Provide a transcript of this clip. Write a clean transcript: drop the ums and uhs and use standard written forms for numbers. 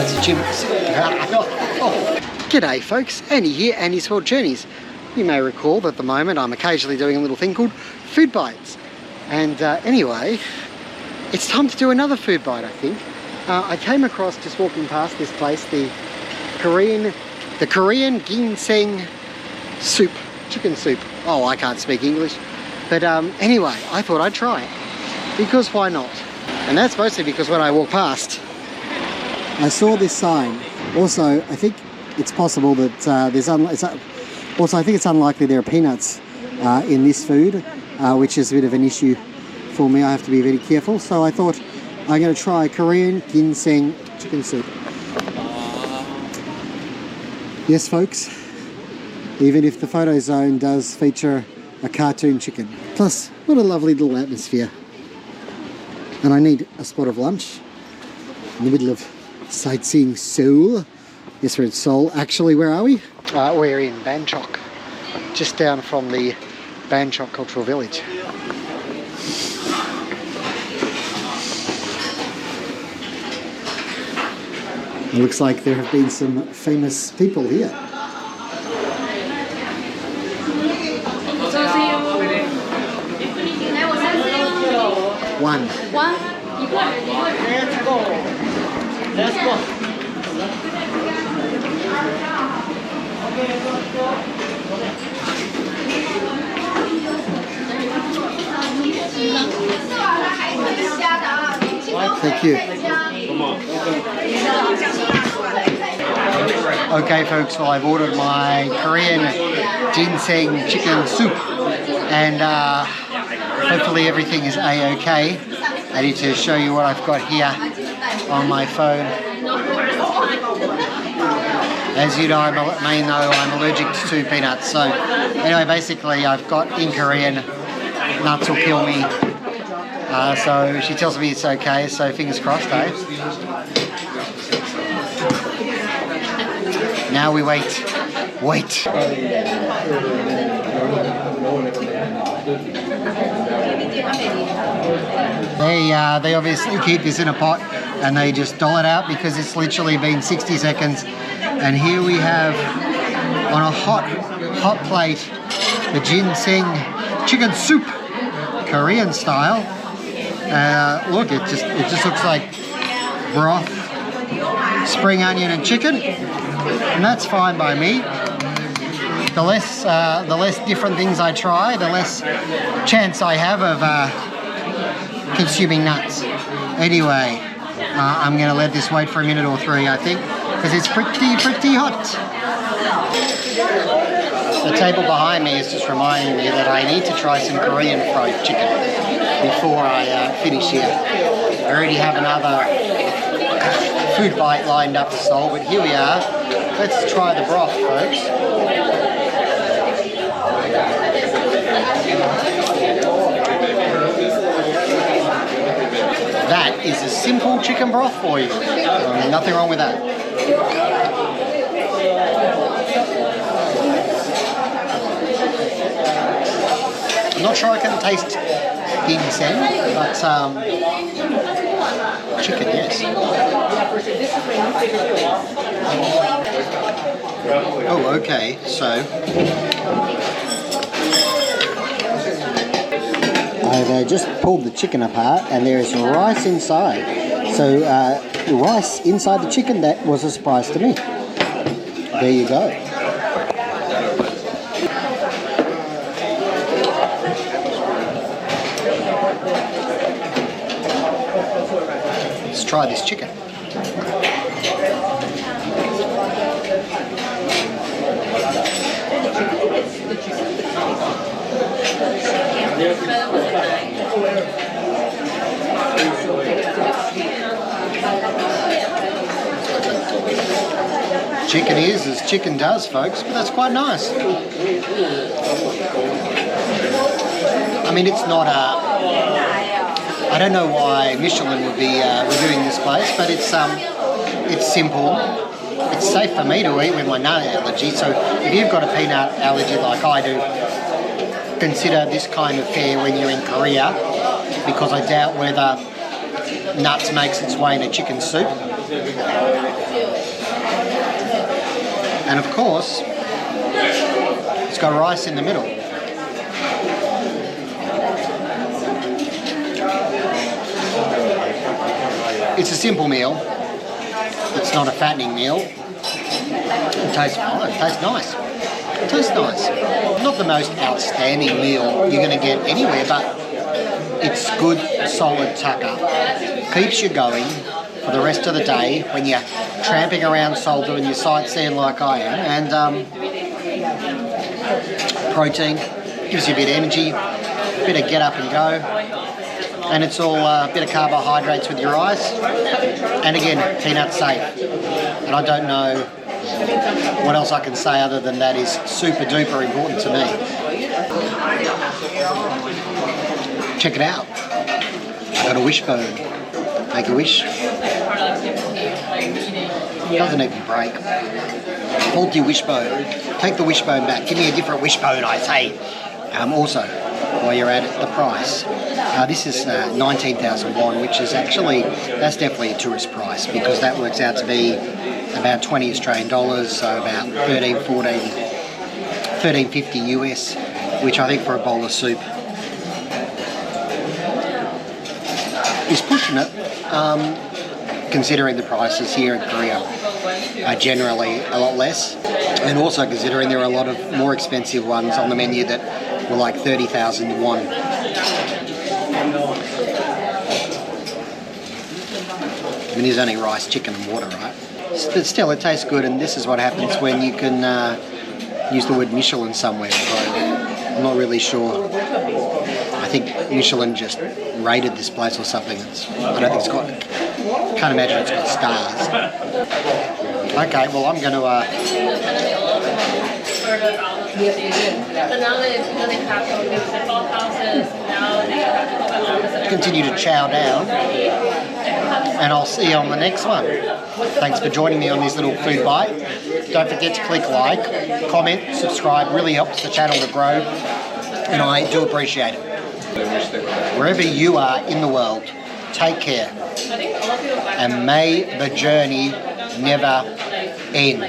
That's a Jim. G'day folks, Andy here, Andy's World Journeys. You may recall that at the moment I'm occasionally doing a little thing called food bites. And anyway, it's time to do another food bite, I think. I came across, just walking past this place, the Korean Ginseng Soup, chicken soup. Oh, I can't speak English. But anyway, I thought I'd try it, because why not? And that's mostly because when I walked past, I saw this sign. Also, I think it's possible that also I think it's unlikely there are peanuts in this food, which is a bit of an issue for me. I have to be very careful. So I thought I'm going to try Korean Ginseng chicken soup. Yes, folks, even if the photo zone does feature a cartoon chicken. Plus, what a lovely little atmosphere. And I need a spot of lunch in the middle of sightseeing Seoul. Yes, we're in Seoul. Actually, where are we? We're in Baengnyeon, just down from the Baengnyeon Cultural Village. It looks like there have been some famous people here. One. Let's go. Let's go. Thank you. Okay folks, well I've ordered my Korean ginseng chicken soup and hopefully everything is a-okay. I need to show you what I've got here on my phone. As you know, may know, I'm allergic to peanuts. So anyway, basically I've got in Korean, nuts will kill me. So she tells me it's okay, so fingers crossed, eh? Now we wait. They obviously keep this in a pot and they just doll it out because it's literally been 60 seconds. And here we have on a hot plate the ginseng chicken soup, Korean style. Look, it just looks like broth, spring onion and chicken, and that's fine by me. The less different things I try, the less chance I have of consuming nuts. Anyway, I'm going to let this wait for a minute or three, I think, because it's pretty hot. The table behind me is just reminding me that I need to try some Korean fried chicken before I finish here. I already have another food bite lined up for Seoul, but here we are. Let's try the broth, folks. That is a simple chicken broth for you. Nothing wrong with that. I'm not sure I can taste ginseng, but chicken, yes. Oh, okay, so I've just pulled the chicken apart and there is rice inside. So rice inside the chicken, that was a surprise to me. There you go. Let's try this chicken. Chicken is as chicken does, folks, but that's quite nice. I mean, it's not I don't know why Michelin would be reviewing this place, but it's simple. It's safe for me to eat with my nut allergy, so if you've got a peanut allergy like I do, consider this kind of fare when you're in Korea, because I doubt whether nuts makes its way in a chicken soup. And of course, it's got rice in the middle. It's a simple meal. It's not a fattening meal. It tastes fine. It tastes nice. It tastes nice. Not the most outstanding meal you're going to get anywhere, but it's good, solid tucker. Keeps you going for the rest of the day when you're tramping around Seoul doing your sightseeing like I am. And protein, gives you a bit of energy, a bit of get up and go. And it's all a bit of carbohydrates with your rice. And again, peanut safe. And I don't know what else I can say other than that is super duper important to me. Check it out. I got a wishbone. Make a wish. Doesn't even break. Faulty wishbone. Take the wishbone back. Give me a different wishbone, I say. Also, while you're at it, the price. This is 19,000 won, which is actually, that's definitely a tourist price because that works out to be about 20 Australian dollars, so about 13.50 US, which I think for a bowl of soup is pushing it, considering the prices here in Korea are generally a lot less, and also considering there are a lot of more expensive ones on the menu that were like 30,000 won. I mean, there's only rice, chicken and water, right? But still, it tastes good, and this is what happens when you can use the word Michelin somewhere. I'm not really sure. I think Michelin just rated this place or something. I don't think it's got... Can't imagine it's got stars. Okay, well, I'm going to... continue to chow down, and I'll see you on the next one. Thanks for joining me on this little food bite. Don't forget to click like, comment, subscribe. Really helps the channel to grow, and I do appreciate it. Wherever you are in the world, take care, and may the journey never end.